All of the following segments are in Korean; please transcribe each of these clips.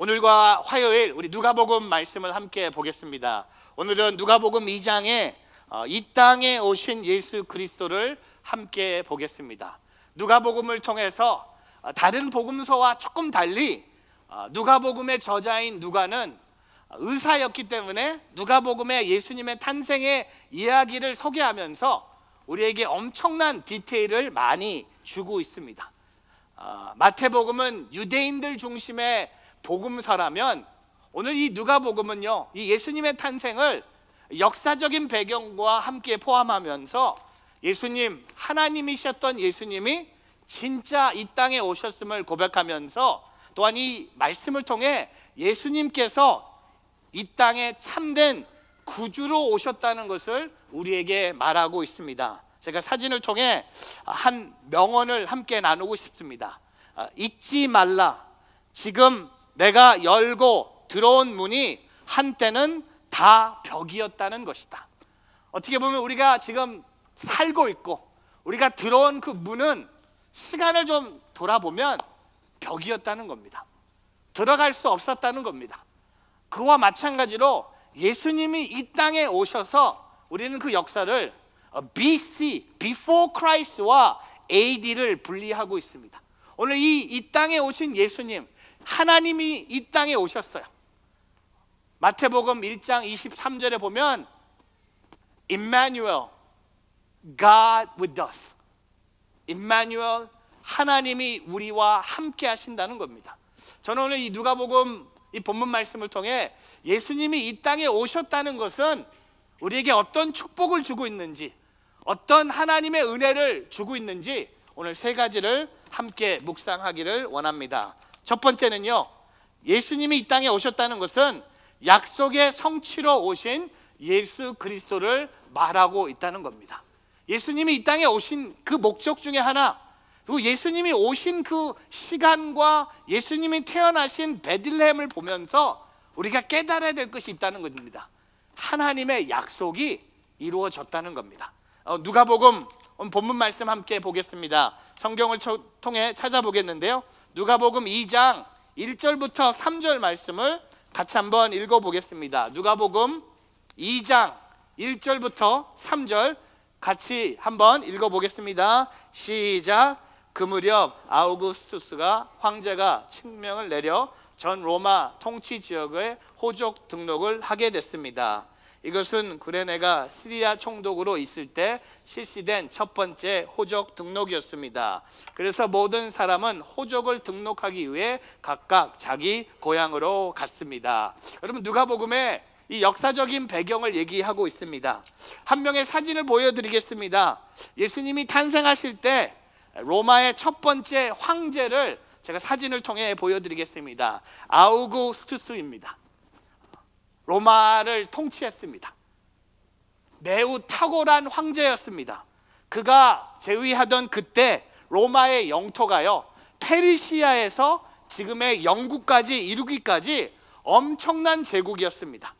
오늘과 화요일 우리 누가복음 말씀을 함께 보겠습니다. 오늘은 누가복음 2장에 이 땅에 오신 예수 그리스도를 함께 보겠습니다. 누가복음을 통해서 다른 복음서와 조금 달리 누가복음의 저자인 누가는 의사였기 때문에 누가복음의 예수님의 탄생의 이야기를 소개하면서 우리에게 엄청난 디테일을 많이 주고 있습니다. 마태복음은 유대인들 중심의 복음서라면 오늘 이 누가복음은요, 이 예수님의 탄생을 역사적인 배경과 함께 포함하면서 예수님, 하나님이셨던 예수님이 진짜 이 땅에 오셨음을 고백하면서 또한 이 말씀을 통해 예수님께서 이 땅에 참된 구주로 오셨다는 것을 우리에게 말하고 있습니다. 제가 사진을 통해 한 명언을 함께 나누고 싶습니다. 잊지 말라. 지금 내가 열고 들어온 문이 한때는 다 벽이었다는 것이다. 어떻게 보면 우리가 지금 살고 있고 우리가 들어온 그 문은 시간을 좀 돌아보면 벽이었다는 겁니다. 들어갈 수 없었다는 겁니다. 그와 마찬가지로 예수님이 이 땅에 오셔서 우리는 그 역사를 BC, Before Christ와 AD를 분리하고 있습니다. 오늘 이 땅에 오신 예수님, 하나님이 이 땅에 오셨어요. 마태복음 1장 23절에 보면 Emmanuel, God with us. Emmanuel, 하나님이 우리와 함께 하신다는 겁니다. 저는 오늘 이 누가복음 이 본문 말씀을 통해 예수님이 이 땅에 오셨다는 것은 우리에게 어떤 축복을 주고 있는지, 어떤 하나님의 은혜를 주고 있는지 오늘 세 가지를 함께 묵상하기를 원합니다. 첫 번째는요, 예수님이 이 땅에 오셨다는 것은 약속의 성취로 오신 예수 그리스도를 말하고 있다는 겁니다. 예수님이 이 땅에 오신 그 목적 중에 하나, 그리고 예수님이 오신 그 시간과 예수님이 태어나신 베들레헴을 보면서 우리가 깨달아야 될 것이 있다는 겁니다. 하나님의 약속이 이루어졌다는 겁니다. 누가복음 본문 말씀 함께 보겠습니다. 성경을 통해 찾아보겠는데요, 누가복음 2장 1절부터 3절 말씀을 같이 한번 읽어보겠습니다. 누가복음 2장 1절부터 3절 같이 한번 읽어보겠습니다. 시작. 그 무렵 아우구스투스가 황제가 칙명을 내려 전 로마 통치 지역에 호족 등록을 하게 됐습니다. 이것은 구레네가 시리아 총독으로 있을 때 실시된 첫 번째 호족 등록이었습니다. 그래서 모든 사람은 호족을 등록하기 위해 각각 자기 고향으로 갔습니다. 여러분, 누가복음에 이 역사적인 배경을 얘기하고 있습니다. 한 명의 사진을 보여드리겠습니다. 예수님이 탄생하실 때 로마의 첫 번째 황제를 제가 사진을 통해 보여드리겠습니다. 아우구스투스입니다. 로마를 통치했습니다. 매우 탁월한 황제였습니다. 그가 재위하던 그때 로마의 영토가요, 페르시아에서 지금의 영국까지 이루기까지 엄청난 제국이었습니다.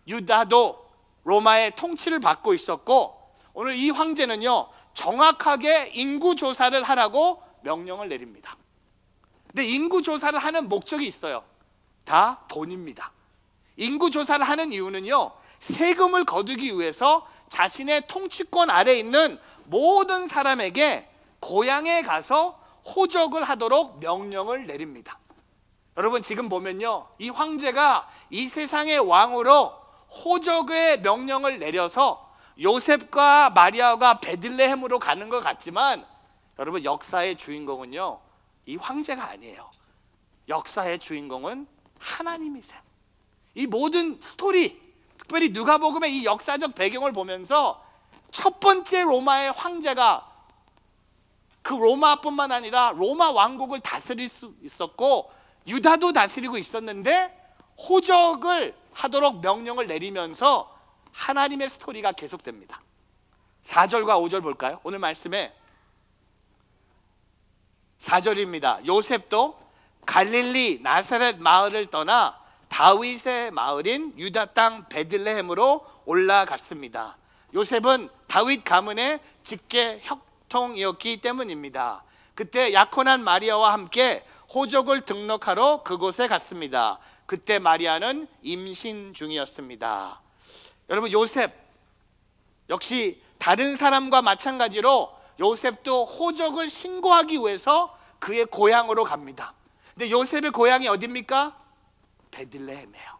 유다도 로마의 통치를 받고 있었고, 오늘 이 황제는요, 정확하게 인구 조사를 하라고 명령을 내립니다. 근데 인구 조사를 하는 목적이 있어요. 다 돈입니다. 인구 조사를 하는 이유는요, 세금을 거두기 위해서 자신의 통치권 아래에 있는 모든 사람에게 고향에 가서 호적을 하도록 명령을 내립니다. 여러분, 지금 보면요, 이 황제가 이 세상의 왕으로 호적의 명령을 내려서 요셉과 마리아가 베들레헴으로 가는 것 같지만, 여러분, 역사의 주인공은요, 이 황제가 아니에요. 역사의 주인공은 하나님이세요. 이 모든 스토리, 특별히 누가복음의 이 역사적 배경을 보면서 첫 번째 로마의 황제가 그 로마뿐만 아니라 로마 왕국을 다스릴 수 있었고 유다도 다스리고 있었는데 호적을 하도록 명령을 내리면서 하나님의 스토리가 계속됩니다. 4절과 5절 볼까요? 오늘 말씀에 4절입니다. 요셉도 갈릴리 나사렛 마을을 떠나 다윗의 마을인 유다 땅 베들레헴으로 올라갔습니다. 요셉은 다윗 가문의 직계 혈통이었기 때문입니다. 그때 약혼한 마리아와 함께 호적을 등록하러 그곳에 갔습니다. 그때 마리아는 임신 중이었습니다. 여러분, 요셉 역시 다른 사람과 마찬가지로 요셉도 호적을 신고하기 위해서 그의 고향으로 갑니다. 근데 요셉의 고향이 어디입니까? 베들레헴이에요.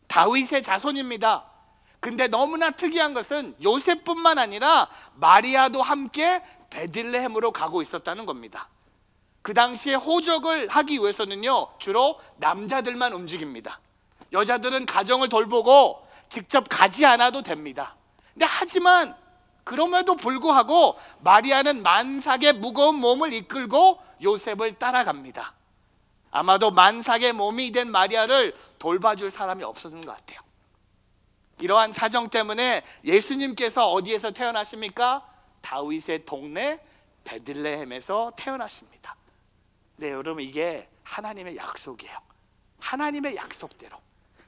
다윗의 자손입니다. 근데 너무나 특이한 것은 요셉뿐만 아니라 마리아도 함께 베들레헴으로 가고 있었다는 겁니다. 그 당시에 호적을 하기 위해서는요, 주로 남자들만 움직입니다. 여자들은 가정을 돌보고 직접 가지 않아도 됩니다. 근데 하지만 그럼에도 불구하고 마리아는 만삭의 무거운 몸을 이끌고 요셉을 따라갑니다. 아마도 만삭의 몸이 된 마리아를 돌봐줄 사람이 없었던 것 같아요. 이러한 사정 때문에 예수님께서 어디에서 태어나십니까? 다윗의 동네 베들레헴에서 태어나십니다. 네, 여러분, 이게 하나님의 약속이에요. 하나님의 약속대로.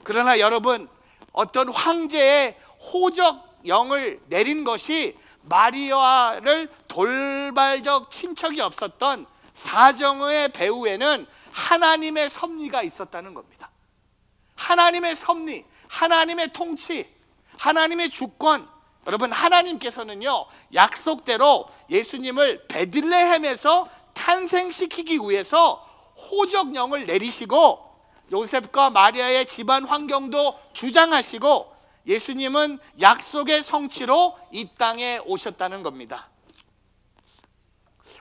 그러나 여러분, 어떤 황제의 호적령을 내린 것이 마리아를 돌발적 친척이 없었던 사정의 배후에는 하나님의 섭리가 있었다는 겁니다. 하나님의 섭리, 하나님의 통치, 하나님의 주권. 여러분, 하나님께서는요, 약속대로 예수님을 베들레헴에서 탄생시키기 위해서 호적령을 내리시고 요셉과 마리아의 집안 환경도 주장하시고 예수님은 약속의 성취로 이 땅에 오셨다는 겁니다.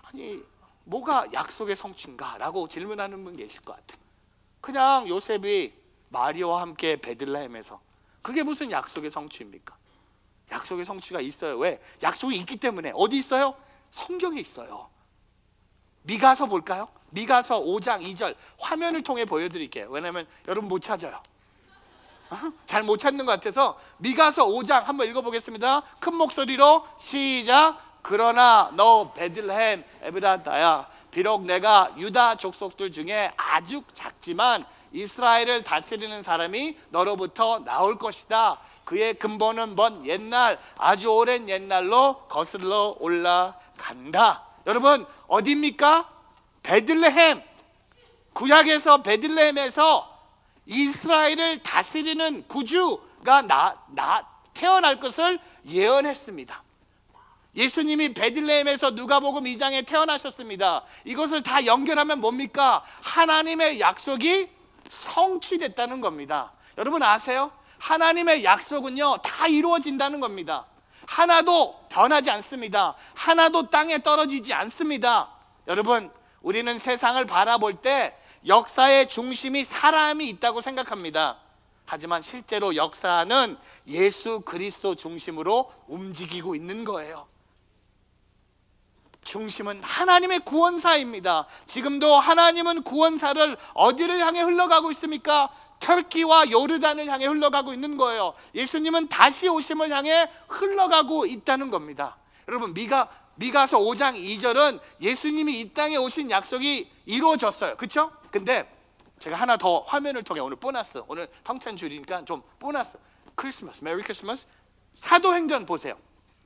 아니, 뭐가 약속의 성취인가? 라고 질문하는 분 계실 것 같아요. 그냥 요셉이 마리아와 함께 베들레헴에서, 그게 무슨 약속의 성취입니까? 약속의 성취가 있어요. 왜? 약속이 있기 때문에. 어디 있어요? 성경에 있어요. 미가서 볼까요? 미가서 5장 2절 화면을 통해 보여드릴게요. 왜냐하면 여러분 못 찾아요. 잘 못 찾는 것 같아서 미가서 5장 한번 읽어보겠습니다. 큰 목소리로 시작. 그러나 너 베들레헴 에브라다야, 비록 내가 유다 족속들 중에 아주 작지만 이스라엘을 다스리는 사람이 너로부터 나올 것이다. 그의 근본은 먼 옛날, 아주 오랜 옛날로 거슬러 올라간다. 여러분, 어디입니까? 베들레헴. 구약에서 베들레헴에서 이스라엘을 다스리는 구주가 태어날 것을 예언했습니다. 예수님이 베들레헴에서 누가복음 2장에 태어나셨습니다. 이것을 다 연결하면 뭡니까? 하나님의 약속이 성취됐다는 겁니다. 여러분 아세요? 하나님의 약속은요, 다 이루어진다는 겁니다. 하나도 변하지 않습니다. 하나도 땅에 떨어지지 않습니다. 여러분, 우리는 세상을 바라볼 때 역사의 중심이 사람이 있다고 생각합니다. 하지만 실제로 역사는 예수 그리스도 중심으로 움직이고 있는 거예요. 중심은 하나님의 구원사입니다. 지금도 하나님은 구원사를 어디를 향해 흘러가고 있습니까? 터키와 요르단을 향해 흘러가고 있는 거예요. 예수님은 다시 오심을 향해 흘러가고 있다는 겁니다. 여러분, 미가서 5장 2절은 예수님이 이 땅에 오신 약속이 이루어졌어요. 그렇죠? 근데 제가 하나 더 화면을 통해 오늘 보너스, 오늘 성찬주일이니까 좀 보너스, 크리스마스, 메리 크리스마스. 사도행전 보세요.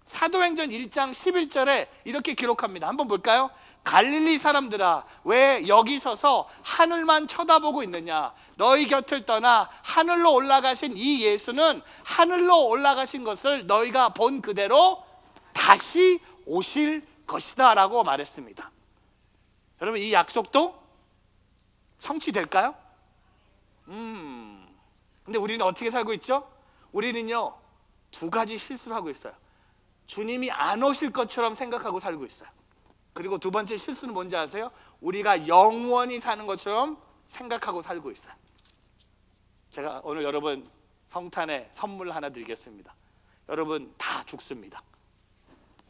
사도행전 1장 11절에 이렇게 기록합니다. 한번 볼까요? 갈릴리 사람들아, 왜 여기 서서 하늘만 쳐다보고 있느냐? 너희 곁을 떠나 하늘로 올라가신 이 예수는 하늘로 올라가신 것을 너희가 본 그대로 다시 오실 것이다 라고 말했습니다. 여러분, 이 약속도 성취될까요? 근데 우리는 어떻게 살고 있죠? 우리는요, 두 가지 실수를 하고 있어요. 주님이 안 오실 것처럼 생각하고 살고 있어요. 그리고 두 번째 실수는 뭔지 아세요? 우리가 영원히 사는 것처럼 생각하고 살고 있어요. 제가 오늘 여러분 성탄에 선물 하나 드리겠습니다. 여러분 다 죽습니다.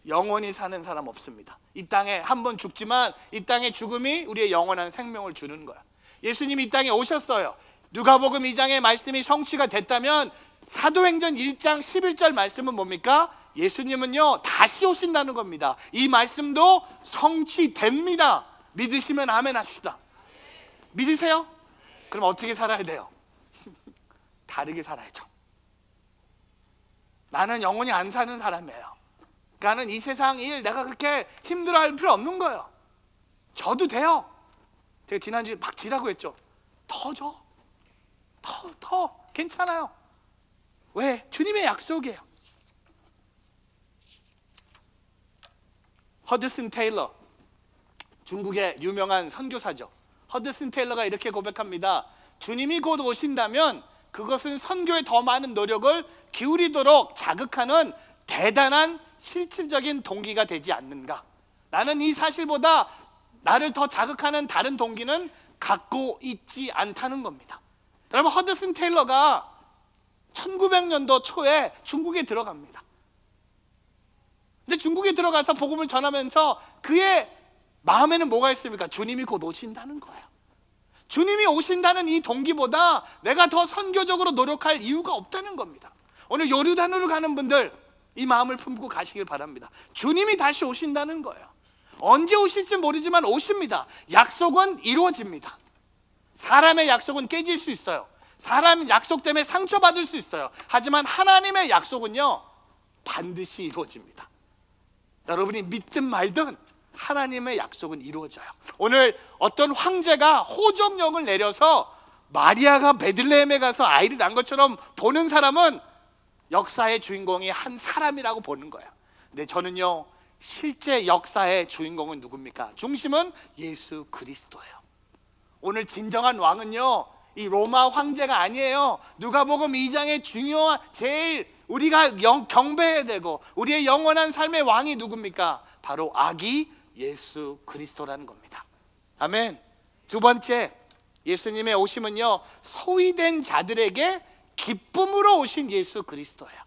영원히 사는 사람 없습니다. 이 땅에 한 번 죽지만 이 땅의 죽음이 우리의 영원한 생명을 주는 거야. 예수님이 이 땅에 오셨어요. 누가복음 2장의 말씀이 성취가 됐다면 사도행전 1장 11절 말씀은 뭡니까? 예수님은요, 다시 오신다는 겁니다. 이 말씀도 성취됩니다. 믿으시면 아멘 하십시다. 믿으세요? 그럼 어떻게 살아야 돼요? 다르게 살아야죠. 나는 영원히 안 사는 사람이에요. 나는 이 세상 일 내가 그렇게 힘들어할 필요 없는 거예요. 저도 돼요. 제가 지난주에 막 지라고 했죠. 더 줘. 더 괜찮아요. 왜? 주님의 약속이에요. 허드슨 테일러, 중국의 유명한 선교사죠. 허드슨 테일러가 이렇게 고백합니다. 주님이 곧 오신다면 그것은 선교에 더 많은 노력을 기울이도록 자극하는 대단한 실질적인 동기가 되지 않는가. 나는 이 사실보다 나를 더 자극하는 다른 동기는 갖고 있지 않다는 겁니다. 여러분, 허드슨 테일러가 1900년도 초에 중국에 들어갑니다. 근데 중국에 들어가서 복음을 전하면서 그의 마음에는 뭐가 있습니까? 주님이 곧 오신다는 거예요. 주님이 오신다는 이 동기보다 내가 더 선교적으로 노력할 이유가 없다는 겁니다. 오늘 요르단으로 가는 분들 이 마음을 품고 가시길 바랍니다. 주님이 다시 오신다는 거예요. 언제 오실지 모르지만 오십니다. 약속은 이루어집니다. 사람의 약속은 깨질 수 있어요. 사람 약속 때문에 상처받을 수 있어요. 하지만 하나님의 약속은요, 반드시 이루어집니다. 여러분이 믿든 말든 하나님의 약속은 이루어져요. 오늘 어떤 황제가 호정령을 내려서 마리아가 베들레헴에 가서 아이를 낳은 것처럼 보는 사람은 역사의 주인공이 한 사람이라고 보는 거예요. 근데 저는요, 실제 역사의 주인공은 누굽니까? 중심은 예수 그리스도예요. 오늘 진정한 왕은요, 이 로마 황제가 아니에요. 누가복음 2장의 중요한, 제일 우리가 경배해야 되고 우리의 영원한 삶의 왕이 누굽니까? 바로 아기 예수 그리스도라는 겁니다. 아멘. 두 번째, 예수님의 오심은요, 소위된 자들에게 기쁨으로 오신 예수 그리스도예요.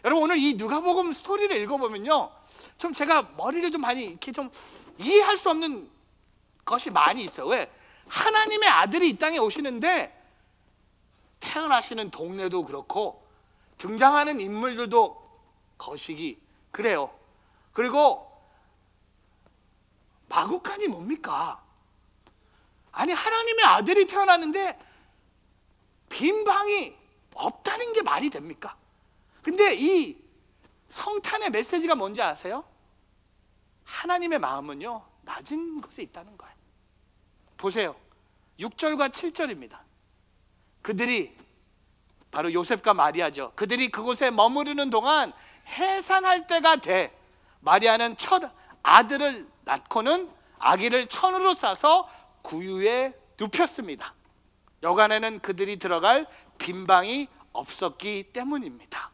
여러분, 오늘 이 누가복음 스토리를 읽어보면요, 좀 제가 머리를 좀 많이 이렇게 좀 이해할 수 없는 것이 많이 있어요. 왜? 하나님의 아들이 이 땅에 오시는데 태어나시는 동네도 그렇고 등장하는 인물들도 거시기 그래요. 그리고 마구간이 뭡니까? 아니, 하나님의 아들이 태어났는데 빈 방이 없다는 게 말이 됩니까? 근데 이 성탄의 메시지가 뭔지 아세요? 하나님의 마음은요, 낮은 곳에 있다는 거예요. 보세요. 6절과 7절입니다. 그들이, 바로 요셉과 마리아죠. 그들이 그곳에 머무르는 동안 해산할 때가 돼 마리아는 첫 아들을 낳고는 아기를 천으로 싸서 구유에 눕혔습니다. 여간에는 그들이 들어갈 빈방이 없었기 때문입니다.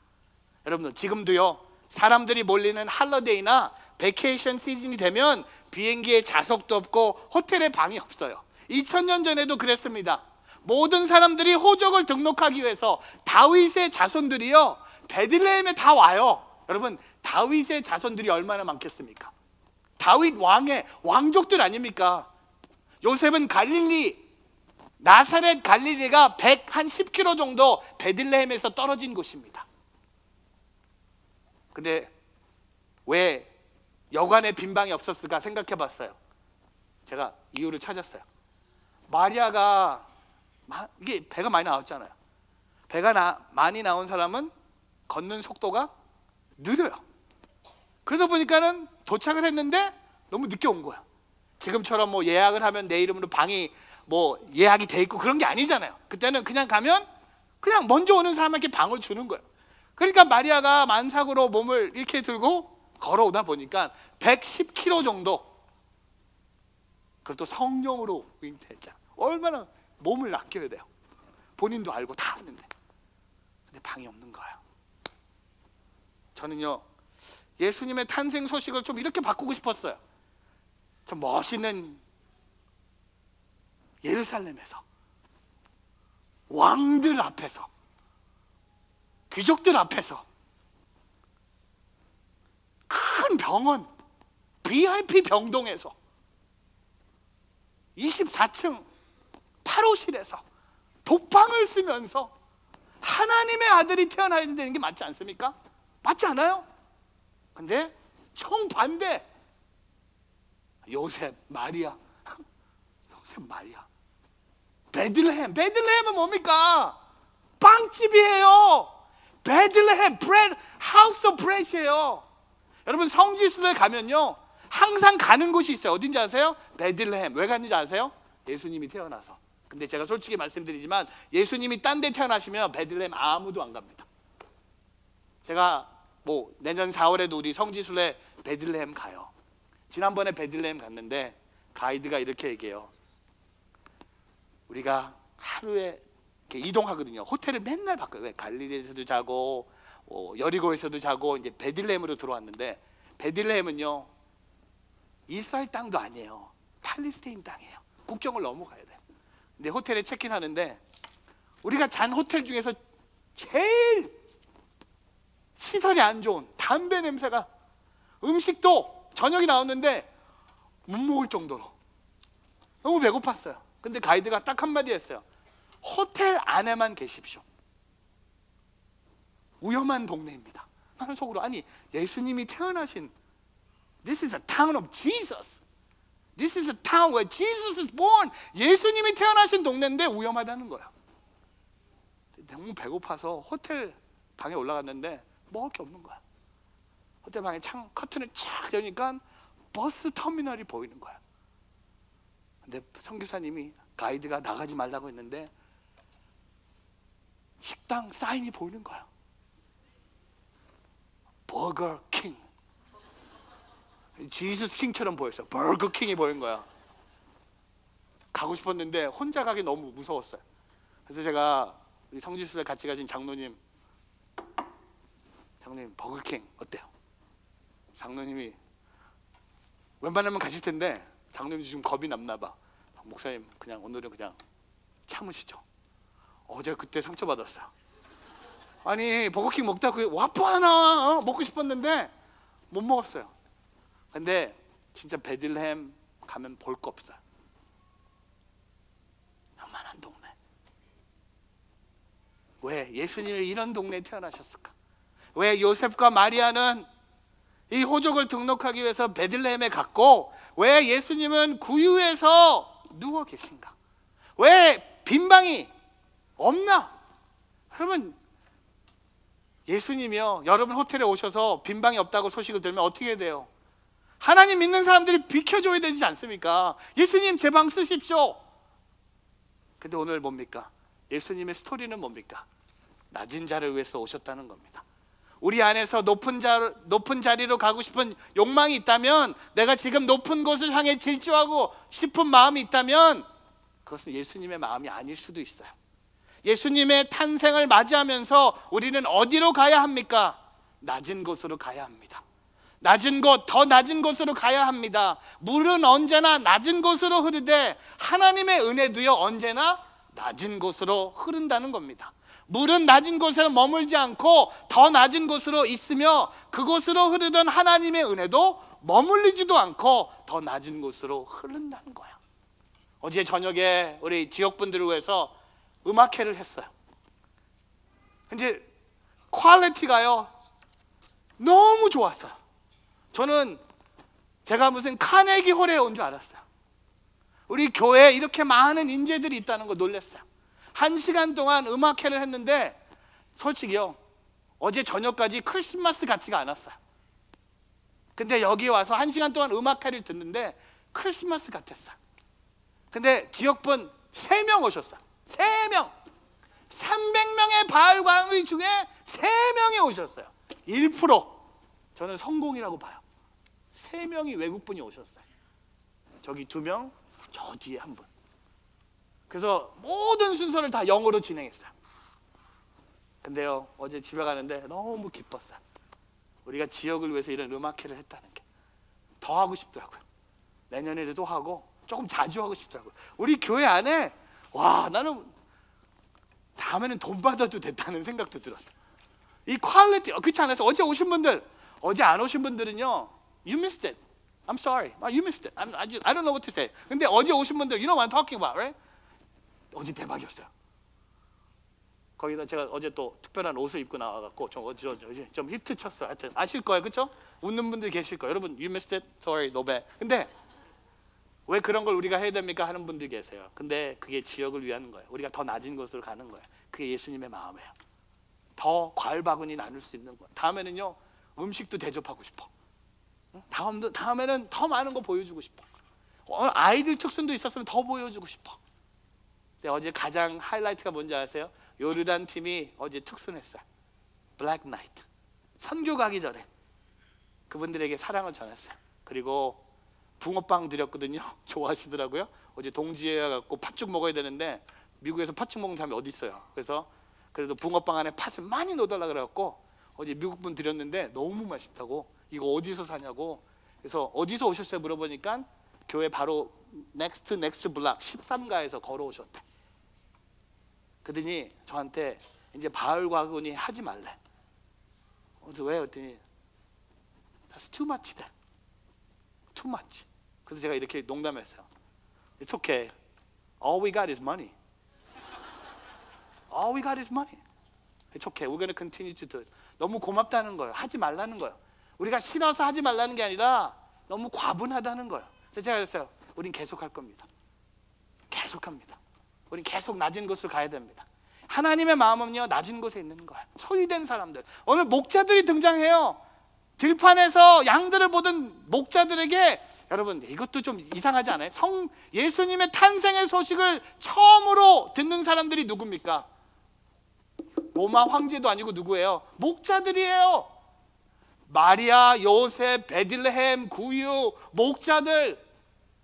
여러분들, 지금도요, 사람들이 몰리는 할러데이나 베케이션 시즌이 되면 비행기에 좌석도 없고 호텔에 방이 없어요. 2000년 전에도 그랬습니다. 모든 사람들이 호적을 등록하기 위해서 다윗의 자손들이요, 베들레헴에 다 와요. 여러분, 다윗의 자손들이 얼마나 많겠습니까? 다윗 왕의 왕족들 아닙니까? 요셉은 갈릴리, 나사렛 갈릴리가 110km 정도 베들레헴에서 떨어진 곳입니다. 근데 왜 여관에 빈방이 없었을까 생각해 봤어요. 제가 이유를 찾았어요. 마리아가, 이게 배가 많이 나왔잖아요. 배가 많이 나온 사람은 걷는 속도가 느려요. 그러다 보니까는 도착을 했는데 너무 늦게 온 거야. 지금처럼 뭐 예약을 하면 내 이름으로 방이 뭐 예약이 돼 있고 그런 게 아니잖아요. 그때는 그냥 가면 그냥 먼저 오는 사람에게 방을 주는 거예요. 그러니까 마리아가 만삭으로 몸을 이렇게 들고 걸어오다 보니까 110km 정도, 그것도 성령으로 잉태했잖아. 얼마나 몸을 아껴야 돼요. 본인도 알고 다 아는데. 근데 방이 없는 거예요. 저는요, 예수님의 탄생 소식을 좀 이렇게 바꾸고 싶었어요. 좀 멋있는 예루살렘에서, 왕들 앞에서, 귀족들 앞에서, 큰 병원, VIP 병동에서, 24층 8호실에서 독방을 쓰면서 하나님의 아들이 태어나야 되는 게 맞지 않습니까? 맞지 않아요? 근데 정반대, 요셉, 마리아, 베들레헴은 뭡니까? 빵집이에요. 베들레헴, 브레드, 하우스 오브 브레드예요. 여러분, 성지순례 가면요, 항상 가는 곳이 있어요. 어딘지 아세요? 베들레헴. 왜 갔는지 아세요? 예수님이 태어나서. 근데 제가 솔직히 말씀드리지만 예수님이 딴 데 태어나시면 베들레헴 아무도 안 갑니다. 제가 뭐 내년 4월에도 우리 성지순례 베들레헴 가요. 지난번에 베들레헴 갔는데 가이드가 이렇게 얘기해요. 우리가 하루에 이렇게 이동하거든요. 호텔을 맨날 바꿔요. 왜? 갈릴리에서도 자고 여리고에서도 자고 이제 베들레헴으로 들어왔는데, 베들레헴은요 이스라엘 땅도 아니에요. 팔레스타인 땅이에요. 국경을 넘어가야 돼요. 근데 호텔에 체크인하는데 우리가 잔 호텔 중에서 제일 시설이 안 좋은, 담배 냄새가, 음식도 저녁이 나왔는데 못 먹을 정도로 너무 배고팠어요. 근데 가이드가 딱 한마디 했어요. 호텔 안에만 계십시오. 위험한 동네입니다. 나는 속으로, 아니 예수님이 태어나신, This is a town of Jesus. This is a town where Jesus is born. 예수님이 태어나신 동네인데 위험하다는 거야. 너무 배고파서 호텔 방에 올라갔는데 먹을 게 없는 거야. 호텔 방에 창 커튼을 쫙 여니까 버스 터미널이 보이는 거야. 근데 선교사님이, 가이드가 나가지 말라고 했는데 식당 사인이 보이는 거야. 버거 킹. 지저스 킹처럼 보였어요. 버거 킹이 보인 거야. 가고 싶었는데 혼자 가기 너무 무서웠어요. 그래서 제가 우리 성지순례 같이 가신 장로님 버거킹 어때요? 장로님이, 웬만하면 가실 텐데 장로님이 지금 겁이 났나 봐. 목사님 그냥 오늘은 그냥 참으시죠. 어제 그때 상처받았어요. 아니 버거킹 먹다가 와퍼 하나 먹고 싶었는데 못 먹었어요. 근데 진짜 베들레헴 가면 볼 거 없어요. 요만한 동네. 왜 예수님이 이런 동네에 태어나셨을까? 왜 요셉과 마리아는 이 호족을 등록하기 위해서 베들레헴에 갔고, 왜 예수님은 구유에서 누워 계신가? 왜 빈방이 없나? 그러면 예수님이요, 여러분 호텔에 오셔서 빈방이 없다고 소식을 들으면 어떻게 돼요? 하나님 믿는 사람들이 비켜줘야 되지 않습니까? 예수님 제 방 쓰십시오. 근데 오늘 뭡니까? 예수님의 스토리는 뭡니까? 낮은 자를 위해서 오셨다는 겁니다. 우리 안에서 높은 자리로 가고 싶은 욕망이 있다면, 내가 지금 높은 곳을 향해 질주하고 싶은 마음이 있다면, 그것은 예수님의 마음이 아닐 수도 있어요. 예수님의 탄생을 맞이하면서 우리는 어디로 가야 합니까? 낮은 곳으로 가야 합니다. 낮은 곳, 더 낮은 곳으로 가야 합니다. 물은 언제나 낮은 곳으로 흐르되 하나님의 은혜도요 언제나 낮은 곳으로 흐른다는 겁니다. 물은 낮은 곳에 머물지 않고 더 낮은 곳으로 있으며, 그곳으로 흐르던 하나님의 은혜도 머물리지도 않고 더 낮은 곳으로 흐른다는 거야. 어제 저녁에 우리 지역분들을 위해서 음악회를 했어요. 근데 퀄리티가요 너무 좋았어요. 저는 제가 무슨 카네기 홀에 온 줄 알았어요. 우리 교회에 이렇게 많은 인재들이 있다는 거 놀랐어요. 1시간 동안 음악회를 했는데 솔직히요 어제 저녁까지 크리스마스 같지가 않았어요. 근데 여기 와서 1시간 동안 음악회를 듣는데 크리스마스 같았어요. 근데 지역분 3명 오셨어요. 3명. 300명의 바알 광의 중에 3명이 오셨어요. 1%. 저는 성공이라고 봐요. 3명이 외국분이 오셨어요. 저기 2명, 저 뒤에 1분. 그래서 모든 순서를 다 영어로 진행했어요. 근데요 어제 집에 가는데 너무 기뻤어요. 우리가 지역을 위해서 이런 음악회를 했다는 게 더 하고 싶더라고요. 내년에도 하고 조금 자주 하고 싶더라고요. 우리 교회 안에, 와, 나는 다음에는 돈 받아도 됐다는 생각도 들었어요. 이 퀄리티, 그렇지 않아서 어제 오신 분들, 어제 안 오신 분들은요 You missed it. I'm sorry. You missed it. I don't know what to say. 근데 어제 오신 분들, you know what I'm talking about, right? 어제 대박이었어요. 거기다 제가 어제 또 특별한 옷을 입고 나와갖고 좀 히트 쳤어요. 하여튼 아실 거예요, 그렇죠? 웃는 분들 계실 거예요. 여러분, you missed it. Sorry, no bad. 근데 왜 그런 걸 우리가 해야 됩니까? 하는 분들 계세요. 근데 그게 지역을 위한 거예요. 우리가 더 낮은 곳으로 가는 거예요. 그게 예수님의 마음이에요. 더 과일 바구니 나눌 수 있는 거예요. 다음에는요 음식도 대접하고 싶어. 다음에는 더 많은 거 보여주고 싶어. 아이들 특순도 있었으면 더 보여주고 싶어. 근데 어제 가장 하이라이트가 뭔지 아세요? 요르단 팀이 어제 특순했어요. 블랙 나이트. 선교 가기 전에 그분들에게 사랑을 전했어요. 그리고 붕어빵 드렸거든요. 좋아하시더라고요. 어제 동지에 갖고 팥죽 먹어야 되는데 미국에서 팥죽 먹는 사람이 어디 있어요. 그래서 그래도 붕어빵 안에 팥을 많이 넣어달라 그래갖고 어제 미국 분 드렸는데 너무 맛있다고, 이거 어디서 사냐고. 그래서 어디서 오셨어요 물어보니까 교회 바로 넥스트 블락 13가에서 걸어오셨대. 그러더니 저한테 이제 바울 과군이 하지 말래. 그래서 왜? 그랬더니 That's too much there. Too much. 그래서 제가 이렇게 농담했어요. It's okay. All we got is money. All we got is money. It's okay. We're going to continue to do it. 너무 고맙다는 거예요. 하지 말라는 거예요. 우리가 싫어서 하지 말라는 게 아니라 너무 과분하다는 거예요. 그래서 제가 그랬어요. 우린 계속할 겁니다. 계속합니다. 우린 계속 낮은 곳으로 가야 됩니다. 하나님의 마음은요, 낮은 곳에 있는 거예요. 소유된 사람들. 오늘 목자들이 등장해요. 들판에서 양들을 보던 목자들에게, 여러분 이것도 좀 이상하지 않아요? 예수님의 탄생의 소식을 처음으로 듣는 사람들이 누굽니까? 로마 황제도 아니고 누구예요? 목자들이에요. 마리아, 요셉, 베들레헴, 구유, 목자들.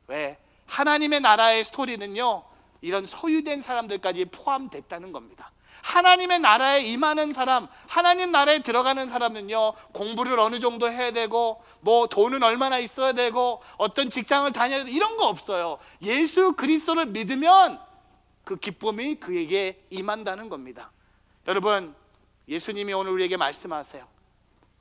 왜? 하나님의 나라의 스토리는요, 이런 소유된 사람들까지 포함됐다는 겁니다. 하나님의 나라에 임하는 사람, 하나님 나라에 들어가는 사람은요, 공부를 어느 정도 해야 되고, 뭐 돈은 얼마나 있어야 되고, 어떤 직장을 다녀야 되고, 이런 거 없어요. 예수 그리스도를 믿으면 그 기쁨이 그에게 임한다는 겁니다. 여러분, 예수님이 오늘 우리에게 말씀하세요.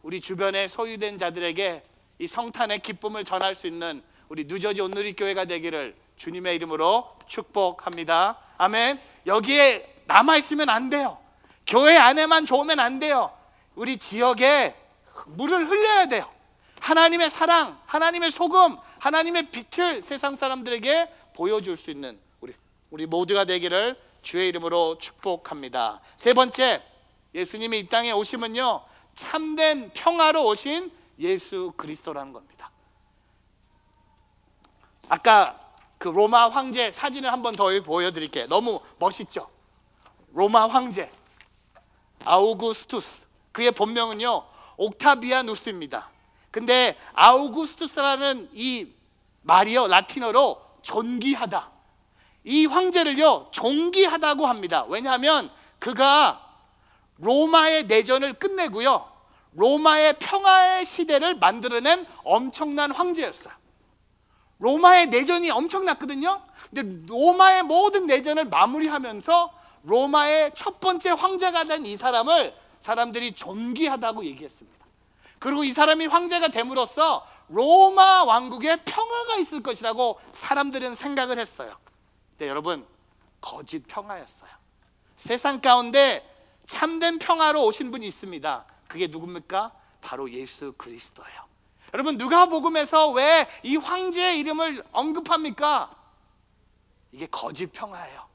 우리 주변에 소유된 자들에게 이 성탄의 기쁨을 전할 수 있는 우리 뉴저지 온누리 교회가 되기를 주님의 이름으로 축복합니다. 아멘. 여기에 남아있으면 안 돼요. 교회 안에만 좋으면 안 돼요. 우리 지역에 물을 흘려야 돼요. 하나님의 사랑, 하나님의 소금, 하나님의 빛을 세상 사람들에게 보여줄 수 있는 우리 모두가 되기를 주의 이름으로 축복합니다. 세 번째, 예수님이 이 땅에 오심은요, 참된 평화로 오신 예수 그리스도라는 겁니다. 아까 그 로마 황제 사진을 한 번 더 보여드릴게요. 너무 멋있죠? 로마 황제 아우구스투스, 그의 본명은요 옥타비아누스입니다. 근데 아우구스투스라는 이 말이요 라틴어로 존귀하다, 이 황제를요 존귀하다고 합니다. 왜냐하면 그가 로마의 내전을 끝내고요, 로마의 평화의 시대를 만들어낸 엄청난 황제였어요. 로마의 내전이 엄청났거든요. 근데 로마의 모든 내전을 마무리하면서 로마의 첫 번째 황제가 된 이 사람을 사람들이 존귀하다고 얘기했습니다. 그리고 이 사람이 황제가 됨으로써 로마 왕국에 평화가 있을 것이라고 사람들은 생각을 했어요. 근데 여러분, 거짓 평화였어요. 세상 가운데 참된 평화로 오신 분이 있습니다. 그게 누굽니까? 바로 예수 그리스도예요. 여러분, 누가복음에서 왜 이 황제의 이름을 언급합니까? 이게 거짓 평화예요.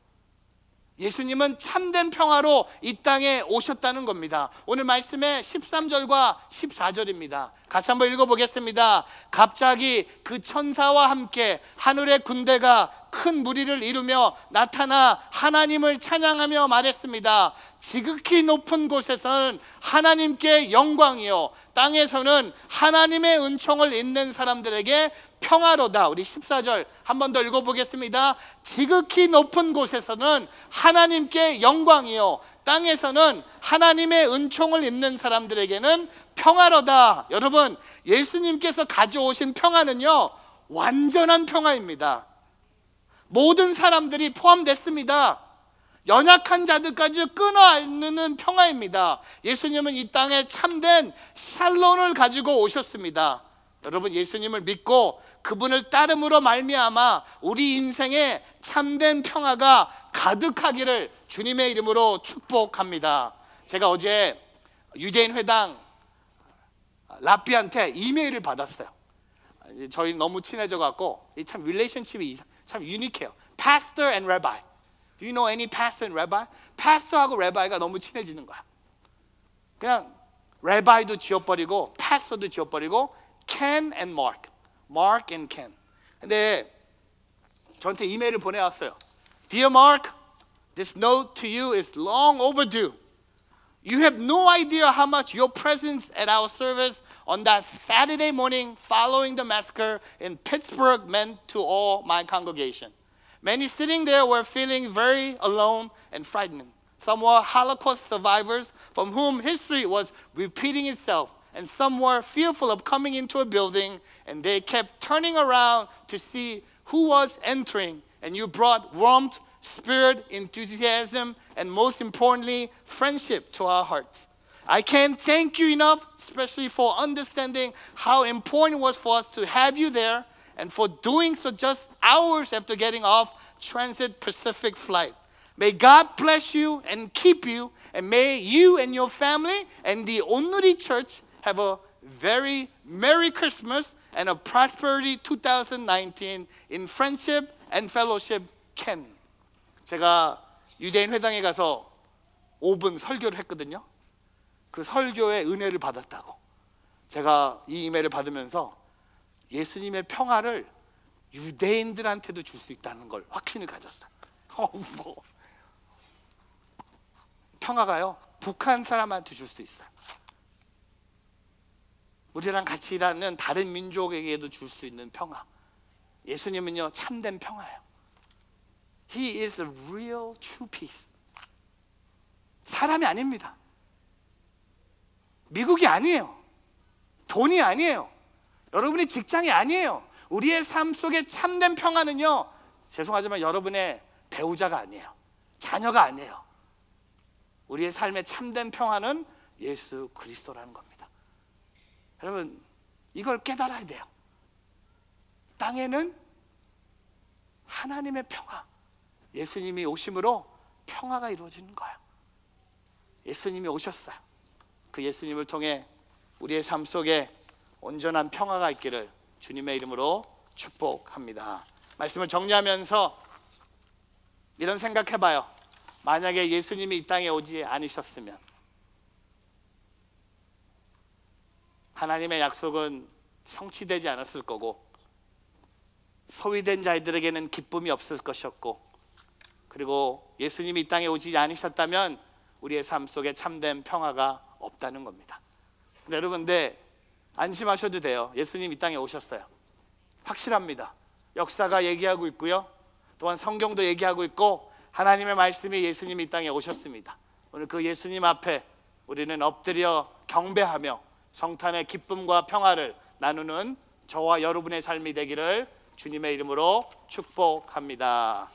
예수님은 참된 평화로 이 땅에 오셨다는 겁니다. 오늘 말씀의 13절과 14절입니다. 같이 한번 읽어보겠습니다. 갑자기 그 천사와 함께 하늘의 군대가 큰 무리를 이루며 나타나 하나님을 찬양하며 말했습니다. 지극히 높은 곳에서는 하나님께 영광이요, 땅에서는 하나님의 은총을 잇는 사람들에게 평화로다. 우리 14절 한 번 더 읽어보겠습니다. 지극히 높은 곳에서는 하나님께 영광이요, 땅에서는 하나님의 은총을 잇는 사람들에게는 평화로다. 여러분, 예수님께서 가져오신 평화는요 완전한 평화입니다. 모든 사람들이 포함됐습니다. 연약한 자들까지 끊어안는 평화입니다. 예수님은 이 땅에 참된 샬롬을 가지고 오셨습니다. 여러분, 예수님을 믿고 그분을 따름으로 말미암아 우리 인생에 참된 평화가 가득하기를 주님의 이름으로 축복합니다. 제가 어제 유대인 회당 라삐한테 이메일을 받았어요. 저희 너무 친해져 갖고 참 릴레이션십이 참 유니크해요. Pastor and Rabbi. Do you know any pastor and rabbi? 파스터하고 레바이가 너무 친해지는 거야. 그냥 레바이도 지워버리고 파스터도 지워버리고 Ken and Mark, Mark and Ken. 근데 저한테 이메일을 보내왔어요. Dear Mark, this note to you is long overdue. You have no idea how much your presence at our service on that Saturday morning following the massacre in Pittsburgh meant to all my congregation. Many sitting there were feeling very alone and frightened. Some were Holocaust survivors from whom history was repeating itself, and some were fearful of coming into a building, and they kept turning around to see who was entering. And you brought warmth, spirit, enthusiasm, and most importantly, friendship to our hearts. I can't thank you enough, especially for understanding how important it was for us to have you there, and for doing so just hours after getting off Transit Pacific flight. May God bless you and keep you, and may you and your family and the Onnuri Church have a very Merry Christmas and a prosperity 2019 in friendship and fellowship, Ken. 제가 유대인 회당에 가서 5분 설교를 했거든요. 그 설교의 은혜를 받았다고. 제가 이 이메일을 받으면서 예수님의 평화를 유대인들한테도 줄 수 있다는 걸 확신을 가졌어요. 평화가요, 북한 사람한테 줄 수 있어요. 우리랑 같이 일하는 다른 민족에게도 줄 수 있는 평화. 예수님은요, 참된 평화예요. He is a real true peace. 사람이 아닙니다. 미국이 아니에요. 돈이 아니에요. 여러분의 직장이 아니에요. 우리의 삶 속에 참된 평화는요, 죄송하지만 여러분의 배우자가 아니에요. 자녀가 아니에요. 우리의 삶의 참된 평화는 예수 그리스도라는 겁니다. 여러분, 이걸 깨달아야 돼요. 땅에는 하나님의 평화, 예수님이 오심으로 평화가 이루어지는 거예요. 예수님이 오셨어요. 그 예수님을 통해 우리의 삶 속에 온전한 평화가 있기를 주님의 이름으로 축복합니다. 말씀을 정리하면서 이런 생각해봐요. 만약에 예수님이 이 땅에 오지 않으셨으면 하나님의 약속은 성취되지 않았을 거고, 소위된 자들에게는 기쁨이 없을 것이었고, 그리고 예수님이 이 땅에 오지 않으셨다면 우리의 삶 속에 참된 평화가 없다는 겁니다. 근데 여러분, 안심하셔도 돼요. 예수님 이 땅에 오셨어요. 확실합니다. 역사가 얘기하고 있고요, 또한 성경도 얘기하고 있고, 하나님의 말씀이 예수님이 이 땅에 오셨습니다. 오늘 그 예수님 앞에 우리는 엎드려 경배하며 성탄의 기쁨과 평화를 나누는 저와 여러분의 삶이 되기를 주님의 이름으로 축복합니다.